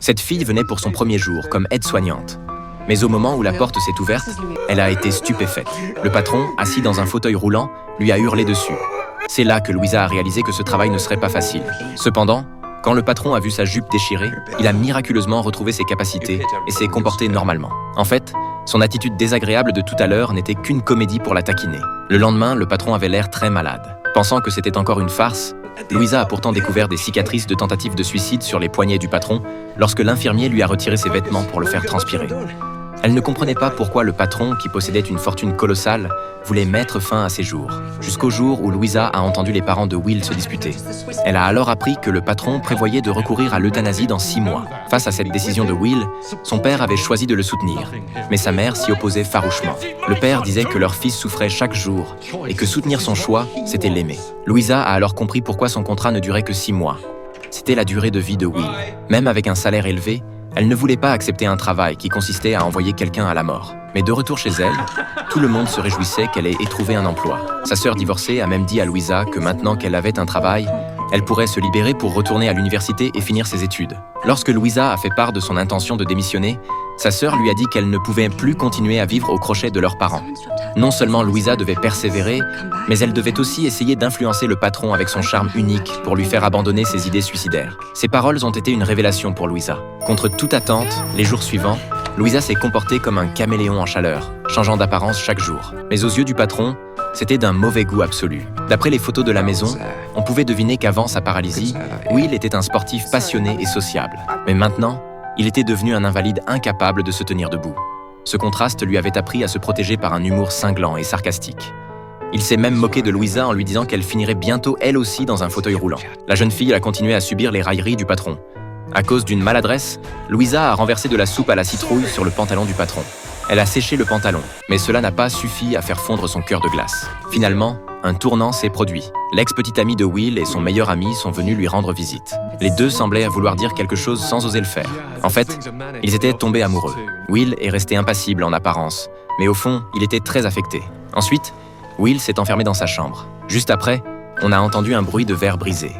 Cette fille venait pour son premier jour comme aide-soignante. Mais au moment où la porte s'est ouverte, elle a été stupéfaite. Le patron, assis dans un fauteuil roulant, lui a hurlé dessus. C'est là que Louisa a réalisé que ce travail ne serait pas facile. Cependant, quand le patron a vu sa jupe déchirée, il a miraculeusement retrouvé ses capacités et s'est comporté normalement. En fait, son attitude désagréable de tout à l'heure n'était qu'une comédie pour la taquiner. Le lendemain, le patron avait l'air très malade. Pensant que c'était encore une farce, Louisa a pourtant découvert des cicatrices de tentative de suicide sur les poignets du patron lorsque l'infirmier lui a retiré ses vêtements pour le faire transpirer. Elle ne comprenait pas pourquoi le patron, qui possédait une fortune colossale, voulait mettre fin à ses jours, jusqu'au jour où Louisa a entendu les parents de Will se disputer. Elle a alors appris que le patron prévoyait de recourir à l'euthanasie dans 6 mois. Face à cette décision de Will, son père avait choisi de le soutenir, mais sa mère s'y opposait farouchement. Le père disait que leur fils souffrait chaque jour et que soutenir son choix, c'était l'aimer. Louisa a alors compris pourquoi son contrat ne durait que 6 mois. C'était la durée de vie de Will. Même avec un salaire élevé, elle ne voulait pas accepter un travail qui consistait à envoyer quelqu'un à la mort. Mais de retour chez elle, tout le monde se réjouissait qu'elle ait trouvé un emploi. Sa sœur divorcée a même dit à Louisa que maintenant qu'elle avait un travail, elle pourrait se libérer pour retourner à l'université et finir ses études. Lorsque Louisa a fait part de son intention de démissionner, sa sœur lui a dit qu'elle ne pouvait plus continuer à vivre au crochet de leurs parents. Non seulement Louisa devait persévérer, mais elle devait aussi essayer d'influencer le patron avec son charme unique pour lui faire abandonner ses idées suicidaires. Ces paroles ont été une révélation pour Louisa. Contre toute attente, les jours suivants, Louisa s'est comportée comme un caméléon en chaleur, changeant d'apparence chaque jour. Mais aux yeux du patron, c'était d'un mauvais goût absolu. D'après les photos de la maison, on pouvait deviner qu'avant sa paralysie, Will était un sportif passionné et sociable. Mais maintenant, il était devenu un invalide incapable de se tenir debout. Ce contraste lui avait appris à se protéger par un humour cinglant et sarcastique. Il s'est même moqué de Louisa en lui disant qu'elle finirait bientôt elle aussi dans un fauteuil roulant. La jeune fille a continué à subir les railleries du patron. À cause d'une maladresse, Louisa a renversé de la soupe à la citrouille sur le pantalon du patron. Elle a séché le pantalon, mais cela n'a pas suffi à faire fondre son cœur de glace. Finalement, un tournant s'est produit. L'ex-petite amie de Will et son meilleur ami sont venus lui rendre visite. Les deux semblaient vouloir dire quelque chose sans oser le faire. En fait, ils étaient tombés amoureux. Will est resté impassible en apparence, mais au fond, il était très affecté. Ensuite, Will s'est enfermé dans sa chambre. Juste après, on a entendu un bruit de verre brisé.